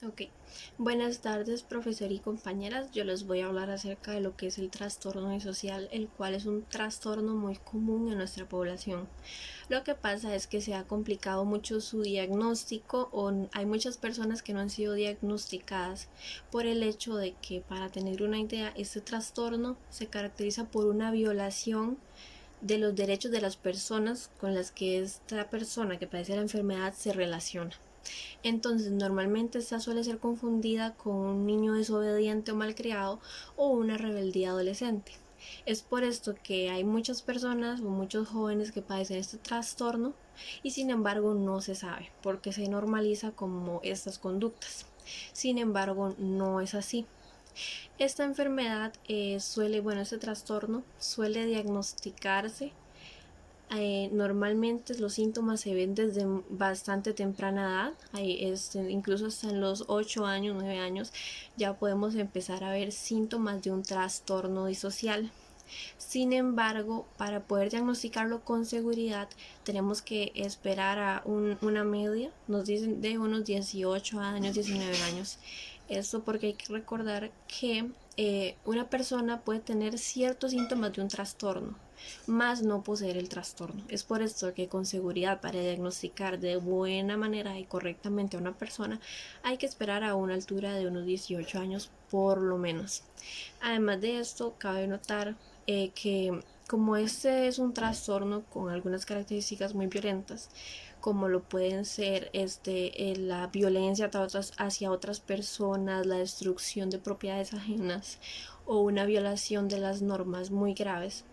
Ok, buenas tardes profesor y compañeras. Yo les voy a hablar acerca de lo que es el trastorno disocial, el cual es un trastorno muy común en nuestra población. Lo que pasa es que se ha complicado mucho su diagnóstico o hay muchas personas que no han sido diagnosticadas por el hecho de que, para tener una idea, este trastorno se caracteriza por una violación de los derechos de las personas con las que esta persona que padece la enfermedad se relaciona. Entonces, normalmente esta suele ser confundida con un niño desobediente o malcriado o una rebeldía adolescente. Es por esto que hay muchas personas o muchos jóvenes que padecen este trastorno y sin embargo no se sabe porque se normaliza como estas conductas. Sin embargo, no es así. Esta enfermedad este trastorno suele diagnosticarse. Normalmente los síntomas se ven desde bastante temprana edad, incluso hasta en los 8 años, 9 años, ya podemos empezar a ver síntomas de un trastorno disocial. Sin embargo, para poder diagnosticarlo con seguridad, tenemos que esperar a una media, nos dicen de unos 18 años, 19 años. Esto porque hay que recordar que una persona puede tener ciertos síntomas de un trastorno, más no poseer el trastorno. Es por esto que con seguridad, para diagnosticar de buena manera y correctamente a una persona, hay que esperar a una altura de unos 18 años por lo menos. Además de esto, cabe notar que como este es un trastorno con algunas características muy violentas, como lo pueden ser la violencia hacia otras personas, la destrucción de propiedades ajenas o una violación de las normas muy graves,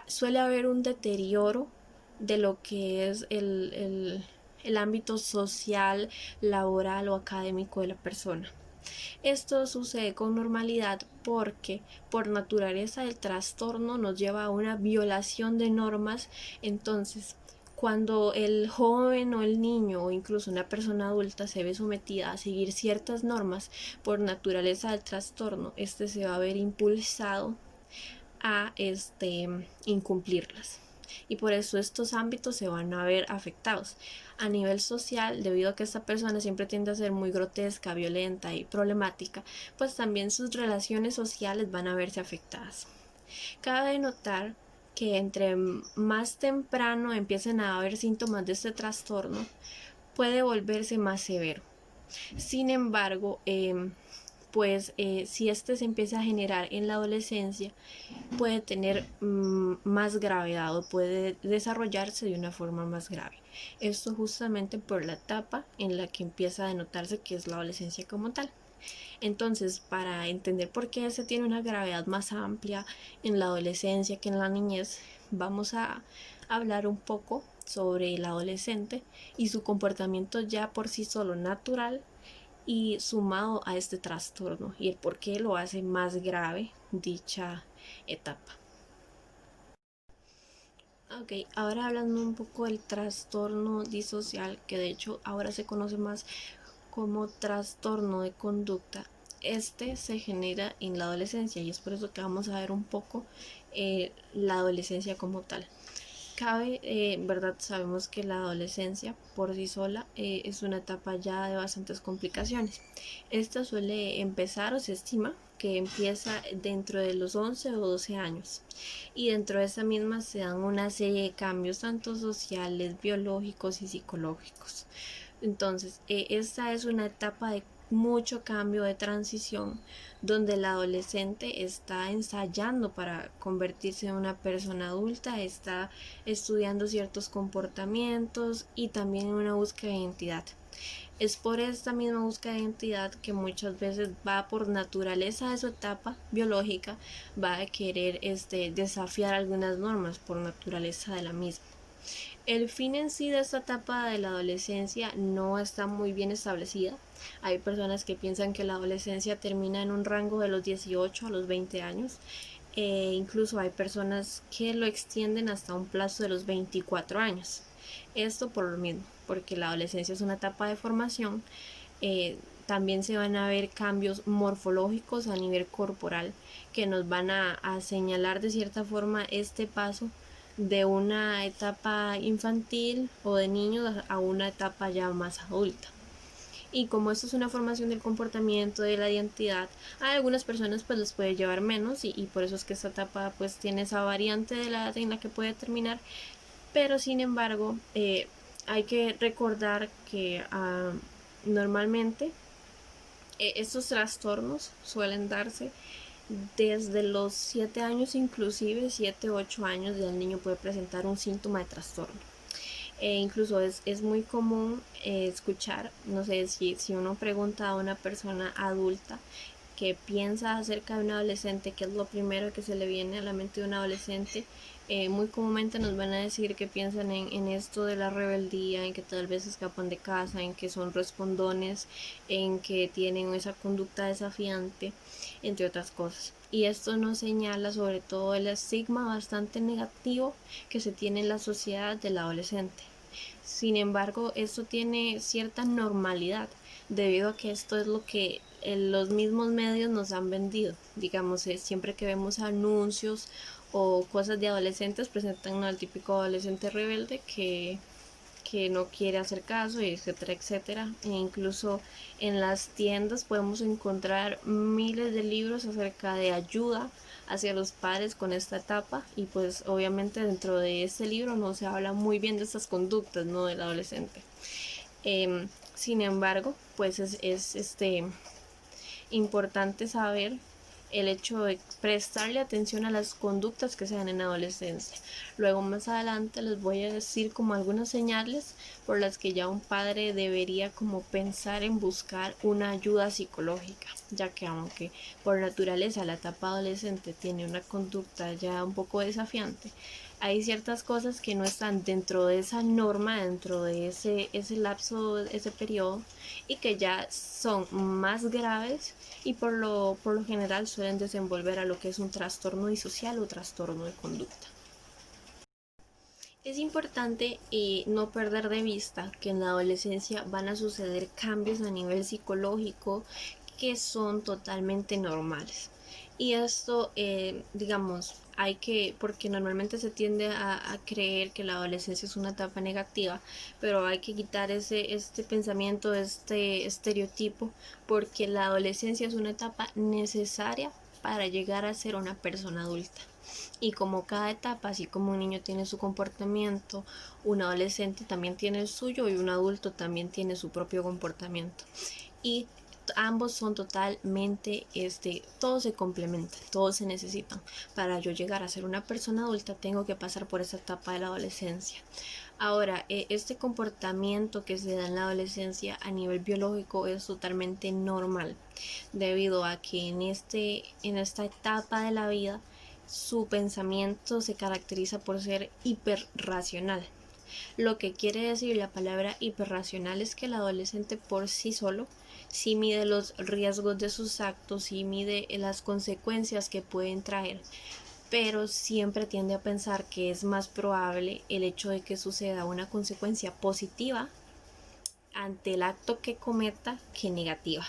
suele haber un deterioro de lo que es el ámbito social, laboral o académico de la persona. Esto sucede con normalidad porque por naturaleza el trastorno nos lleva a una violación de normas. Entonces, cuando el joven o el niño o incluso una persona adulta se ve sometida a seguir ciertas normas por naturaleza del trastorno, este se va a ver impulsado a incumplirlas. Y por eso estos ámbitos se van a ver afectados. A nivel social, debido a que esta persona siempre tiende a ser muy grotesca, violenta y problemática, pues también sus relaciones sociales van a verse afectadas. Cabe notar que entre más temprano empiecen a haber síntomas de este trastorno, puede volverse más severo. Sin embargo, si este se empieza a generar en la adolescencia, puede tener más gravedad o puede desarrollarse de una forma más grave. Esto justamente por la etapa en la que empieza a denotarse que es la adolescencia como tal. Entonces, para entender por qué se tiene una gravedad más amplia en la adolescencia que en la niñez, vamos a hablar un poco sobre el adolescente y su comportamiento ya por sí solo natural y sumado a este trastorno y el por qué lo hace más grave dicha etapa. Ok, ahora hablando un poco del trastorno disocial, que de hecho ahora se conoce más como trastorno de conducta. Este se genera en la adolescencia y es por eso que vamos a ver un poco la adolescencia como tal. Verdad, sabemos que la adolescencia por sí sola es una etapa ya de bastantes complicaciones. Esta suele empezar o se estima que empieza dentro de los 11 o 12 años y dentro de esa misma se dan una serie de cambios tanto sociales, biológicos y psicológicos. Entonces, esta es una etapa de mucho cambio de transición donde el adolescente está ensayando para convertirse en una persona adulta, está estudiando ciertos comportamientos y también en una búsqueda de identidad. Es por esta misma búsqueda de identidad que muchas veces va por naturaleza de su etapa biológica, va a querer desafiar algunas normas por naturaleza de la misma. El fin en sí de esta etapa de la adolescencia no está muy bien establecida. Hay personas que piensan que la adolescencia termina en un rango de los 18 a los 20 años. Incluso hay personas que lo extienden hasta un plazo de los 24 años. Esto por lo mismo, porque la adolescencia es una etapa de formación. También se van a ver cambios morfológicos a nivel corporal que nos van a señalar de cierta forma este paso de una etapa infantil o de niños a una etapa ya más adulta. Y como esto es una formación del comportamiento, de la identidad, a algunas personas pues les puede llevar menos y por eso es que esta etapa pues tiene esa variante de la edad en la que puede terminar. Pero sin embargo, hay que recordar que normalmente estos trastornos suelen darse desde los 7 años, inclusive 7 8 años ya el niño puede presentar un síntoma de trastorno. Incluso es muy común escuchar, no sé, si uno pregunta a una persona adulta que piensa acerca de un adolescente, que es lo primero que se le viene a la mente de un adolescente, muy comúnmente nos van a decir que piensan en esto de la rebeldía, en que tal vez escapan de casa, en que son respondones, en que tienen esa conducta desafiante, entre otras cosas. Y esto nos señala sobre todo el estigma bastante negativo que se tiene en la sociedad del adolescente. Sin embargo, esto tiene cierta normalidad debido a que esto es lo que los mismos medios nos han vendido. Digamos, siempre que vemos anuncios o cosas de adolescentes presentan al típico adolescente rebelde que no quiere hacer caso, etcétera, etcétera. E incluso en las tiendas podemos encontrar miles de libros acerca de ayuda hacia los padres con esta etapa y pues obviamente dentro de este libro no se habla muy bien de estas conductas, ¿no? Del adolescente. Sin embargo, pues es importante saber el hecho de prestarle atención a las conductas que se dan en adolescencia. Luego más adelante les voy a decir como algunas señales por las que ya un padre debería como pensar en buscar una ayuda psicológica, ya que aunque por naturaleza la etapa adolescente tiene una conducta ya un poco desafiante, hay ciertas cosas que no están dentro de esa norma, dentro de ese lapso, ese periodo, y que ya son más graves y por lo general suelen desenvolver a lo que es un trastorno disocial o trastorno de conducta. Es importante no perder de vista que en la adolescencia van a suceder cambios a nivel psicológico que son totalmente normales. Y esto, digamos, hay que, porque normalmente se tiende a creer que la adolescencia es una etapa negativa, pero hay que quitar este pensamiento, este estereotipo, porque la adolescencia es una etapa necesaria para llegar a ser una persona adulta. Y como cada etapa, así como un niño tiene su comportamiento, un adolescente también tiene el suyo y un adulto también tiene su propio comportamiento. Y ambos son totalmente, todos se complementan, todos se necesitan. Para yo llegar a ser una persona adulta tengo que pasar por esa etapa de la adolescencia. Ahora, este comportamiento que se da en la adolescencia a nivel biológico es totalmente normal, debido a que en esta etapa de la vida su pensamiento se caracteriza por ser hiperracional. Lo que quiere decir la palabra hiperracional es que el adolescente por sí solo sí mide los riesgos de sus actos, sí mide las consecuencias que pueden traer, pero siempre tiende a pensar que es más probable el hecho de que suceda una consecuencia positiva ante el acto que cometa que negativa.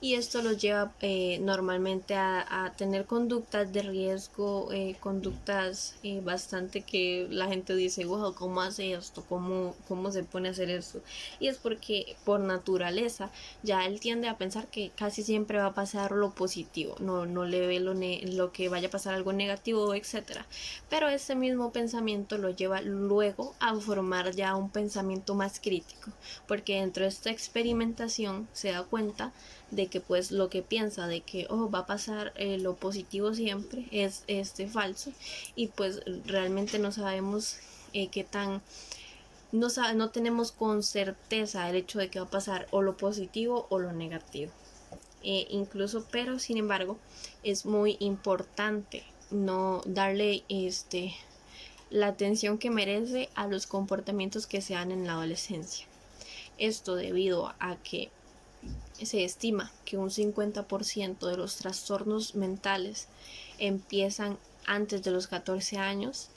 Y esto los lleva normalmente a tener conductas de riesgo, conductas bastante que la gente dice, wow, ¿cómo hace esto? ¿Cómo se pone a hacer esto? Y es porque por naturaleza ya él tiende a pensar que casi siempre va a pasar lo positivo, no le ve lo que vaya a pasar algo negativo, etcétera. Pero ese mismo pensamiento lo lleva luego a formar ya un pensamiento más crítico, porque dentro de esta experimentación se da cuenta de que pues lo que piensa de que va a pasar lo positivo siempre es falso, y pues realmente no sabemos qué tan no tenemos con certeza el hecho de que va a pasar o lo positivo o lo negativo. Incluso, pero sin embargo es muy importante no darle la atención que merece a los comportamientos que se dan en la adolescencia. Esto debido a que se estima que un 50% de los trastornos mentales empiezan antes de los 14 años,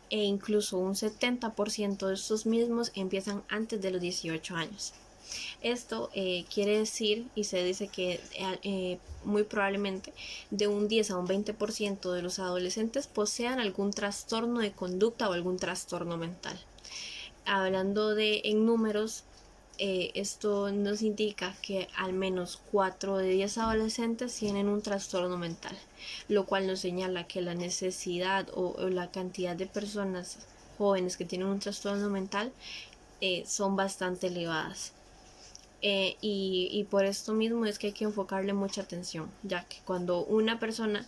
e incluso un 70% de estos mismos empiezan antes de los 18 años. Esto quiere decir, y se dice que muy probablemente de un 10 a un 20% de los adolescentes posean algún trastorno de conducta o algún trastorno mental. Hablando en números, esto nos indica que al menos 4 de 10 adolescentes tienen un trastorno mental, lo cual nos señala que la necesidad o la cantidad de personas jóvenes que tienen un trastorno mental son bastante elevadas. Y por esto mismo es que hay que enfocarle mucha atención, ya que cuando una persona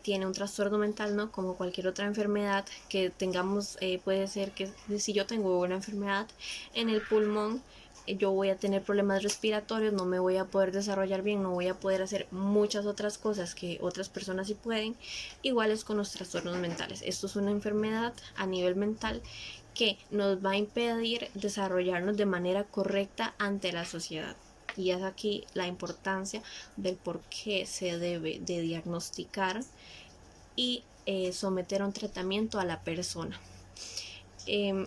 tiene un trastorno mental, ¿no? Como cualquier otra enfermedad que tengamos, puede ser que si yo tengo una enfermedad en el pulmón, yo voy a tener problemas respiratorios, no me voy a poder desarrollar bien, no voy a poder hacer muchas otras cosas que otras personas sí pueden. Igual es con los trastornos mentales. Esto es una enfermedad a nivel mental que nos va a impedir desarrollarnos de manera correcta ante la sociedad. Y es aquí la importancia del por qué se debe de diagnosticar y someter a un tratamiento a la persona.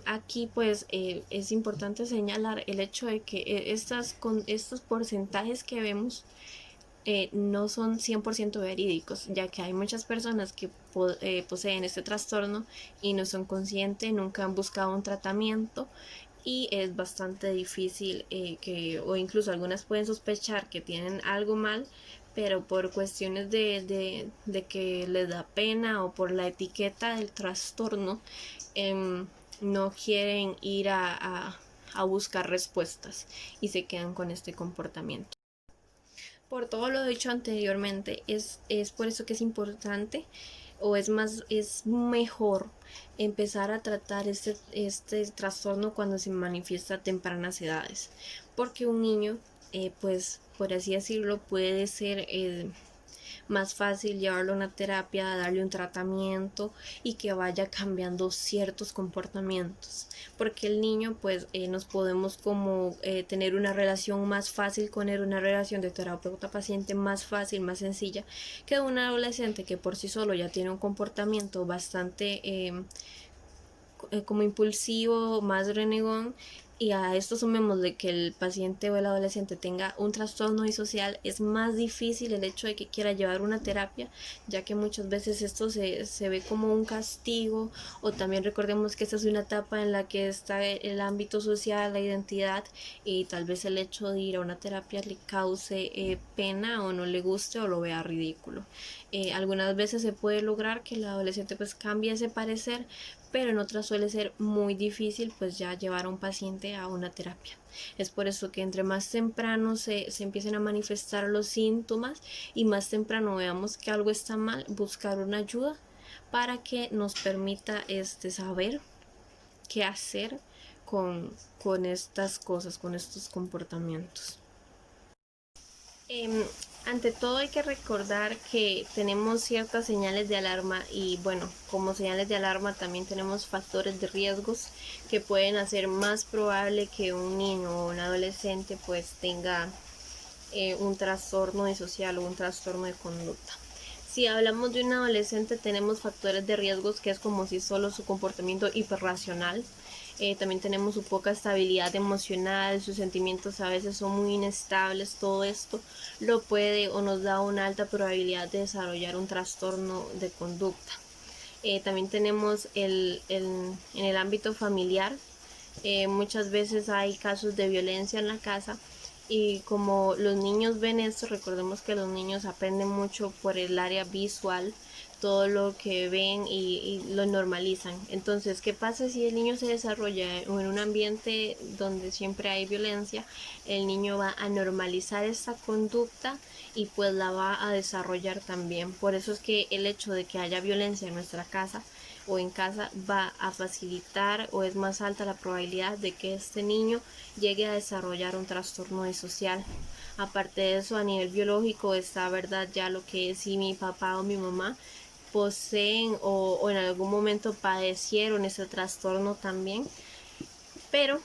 Aquí pues es importante señalar el hecho de que estos porcentajes que vemos no son 100% verídicos, ya que hay muchas personas que poseen este trastorno y no son conscientes, nunca han buscado un tratamiento y es bastante difícil o incluso algunas pueden sospechar que tienen algo mal, pero por cuestiones de que les da pena o por la etiqueta del trastorno, no quieren ir a buscar respuestas y se quedan con este comportamiento. Por todo lo dicho anteriormente, es por eso que es importante o es mejor empezar a tratar este trastorno cuando se manifiesta a tempranas edades, porque un niño, pues por así decirlo, puede ser más fácil llevarlo a una terapia, darle un tratamiento y que vaya cambiando ciertos comportamientos, porque el niño pues nos podemos como tener una relación más fácil con él, una relación de terapeuta paciente más fácil, más sencilla que un adolescente que por sí solo ya tiene un comportamiento bastante como impulsivo, más renegón, y a esto sumemos de que el paciente o el adolescente tenga un trastorno disocial, es más difícil el hecho de que quiera llevar una terapia, ya que muchas veces esto se ve como un castigo, o también recordemos que esta es una etapa en la que está el ámbito social, la identidad, y tal vez el hecho de ir a una terapia le cause pena o no le guste o lo vea ridículo. Algunas veces se puede lograr que el adolescente pues cambie ese parecer, pero en otras suele ser muy difícil pues ya llevar a un paciente a una terapia. Es por eso que entre más temprano se empiecen a manifestar los síntomas y más temprano veamos que algo está mal, buscar una ayuda para que nos permita saber qué hacer con estas cosas, con estos comportamientos. Ante todo hay que recordar que tenemos ciertas señales de alarma y bueno, como señales de alarma también tenemos factores de riesgos que pueden hacer más probable que un niño o un adolescente pues tenga un trastorno disocial o un trastorno de conducta. Si hablamos de un adolescente tenemos factores de riesgos que es como si solo su comportamiento hiperracional. También tenemos su poca estabilidad emocional, sus sentimientos a veces son muy inestables, todo esto lo puede o nos da una alta probabilidad de desarrollar un trastorno de conducta. También tenemos en el ámbito familiar, muchas veces hay casos de violencia en la casa y como los niños ven esto, recordemos que los niños aprenden mucho por el área visual, todo lo que ven y lo normalizan. Entonces, ¿qué pasa si el niño se desarrolla en un ambiente donde siempre hay violencia? El niño va a normalizar esta conducta y pues la va a desarrollar también. Por eso es que el hecho de que haya violencia en nuestra casa o en casa va a facilitar o es más alta la probabilidad de que este niño llegue a desarrollar un trastorno disocial. Aparte de eso, a nivel biológico está verdad ya lo que es si mi papá o mi mamá poseen o en algún momento padecieron ese trastorno también, pero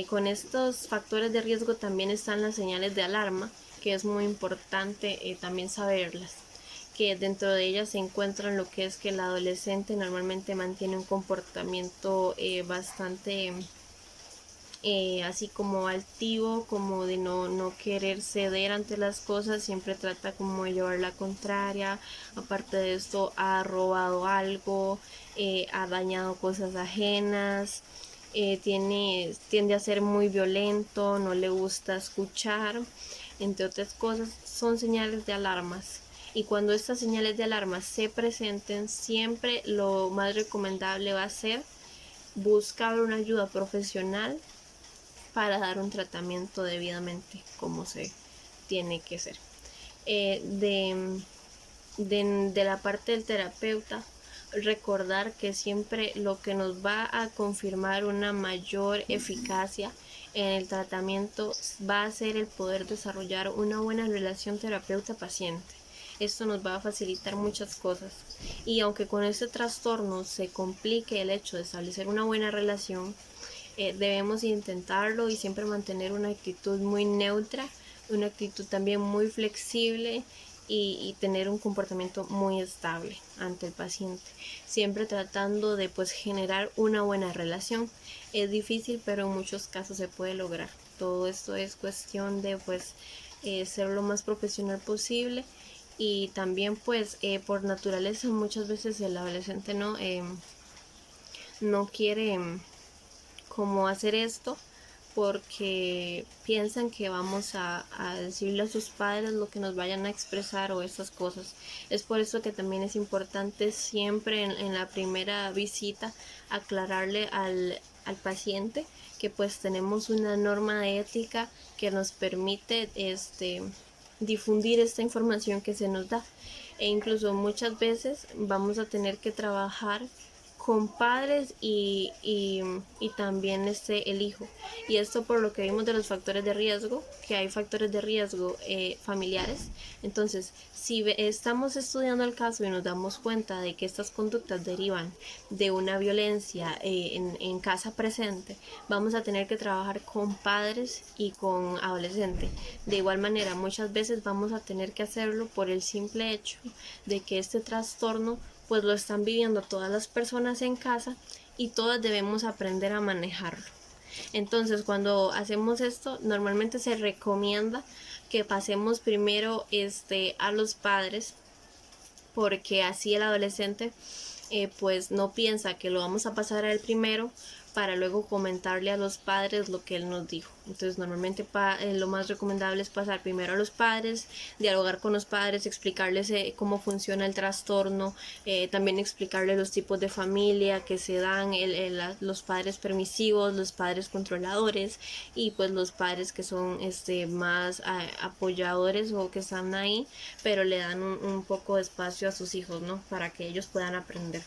con estos factores de riesgo también están las señales de alarma, que es muy importante también saberlas, que dentro de ellas se encuentran lo que es que el adolescente normalmente mantiene un comportamiento bastante así como altivo, como de no querer ceder ante las cosas, siempre trata como de llevar la contraria. Aparte de esto ha robado algo, ha dañado cosas ajenas, tiende a ser muy violento, no le gusta escuchar, entre otras cosas, son señales de alarmas. Y cuando estas señales de alarma se presenten, siempre lo más recomendable va a ser buscar una ayuda profesional para dar un tratamiento debidamente como se tiene que ser. De la parte del terapeuta, recordar que siempre lo que nos va a confirmar una mayor eficacia en el tratamiento va a ser el poder desarrollar una buena relación terapeuta-paciente. Esto nos va a facilitar muchas cosas, y aunque con este trastorno se complique el hecho de establecer una buena relación, debemos intentarlo y siempre mantener una actitud muy neutra, una actitud también muy flexible, y tener un comportamiento muy estable ante el paciente, siempre tratando de pues generar una buena relación. Es difícil, pero en muchos casos se puede lograr. Todo esto es cuestión de pues ser lo más profesional posible, y también pues por naturaleza muchas veces el adolescente no quiere como hacer esto, porque piensan que vamos a decirle a sus padres lo que nos vayan a expresar o esas cosas. Es por eso que también es importante siempre en la primera visita aclararle al paciente que pues tenemos una norma de ética que nos permite difundir esta información que se nos da, e incluso muchas veces vamos a tener que trabajar con padres y también el hijo. Y esto por lo que vimos de los factores de riesgo, que hay factores de riesgo familiares. Entonces, si estamos estudiando el caso y nos damos cuenta de que estas conductas derivan de una violencia en casa presente, vamos a tener que trabajar con padres y con adolescentes. De igual manera, muchas veces vamos a tener que hacerlo por el simple hecho de que este trastorno pues lo están viviendo todas las personas en casa, y todas debemos aprender a manejarlo. Entonces, cuando hacemos esto, normalmente se recomienda que pasemos primero a los padres, porque así el adolescente pues no piensa que lo vamos a pasar a él primero para luego comentarle a los padres lo que él nos dijo. Entonces normalmente lo más recomendable es pasar primero a los padres, dialogar con los padres, explicarles cómo funciona el trastorno, también explicarles los tipos de familia que se dan, los padres permisivos, los padres controladores, y pues los padres que son más apoyadores o que están ahí, pero le dan un poco de espacio a sus hijos, ¿no? Para que ellos puedan aprender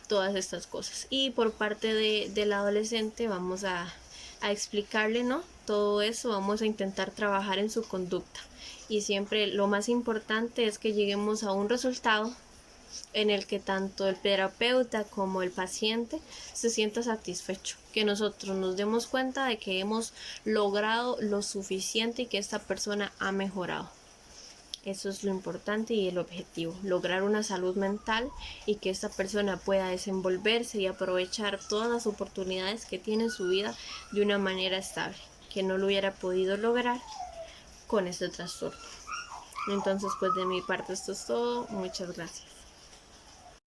todas estas cosas. Y por parte del adolescente vamos a explicarle, ¿no? Todo eso, vamos a intentar trabajar en su conducta, y siempre lo más importante es que lleguemos a un resultado en el que tanto el terapeuta como el paciente se sienta satisfecho, que nosotros nos demos cuenta de que hemos logrado lo suficiente y que esta persona ha mejorado. Eso es lo importante y el objetivo, lograr una salud mental y que esta persona pueda desenvolverse y aprovechar todas las oportunidades que tiene en su vida de una manera estable, que no lo hubiera podido lograr con este trastorno. Entonces, pues de mi parte esto es todo. Muchas gracias.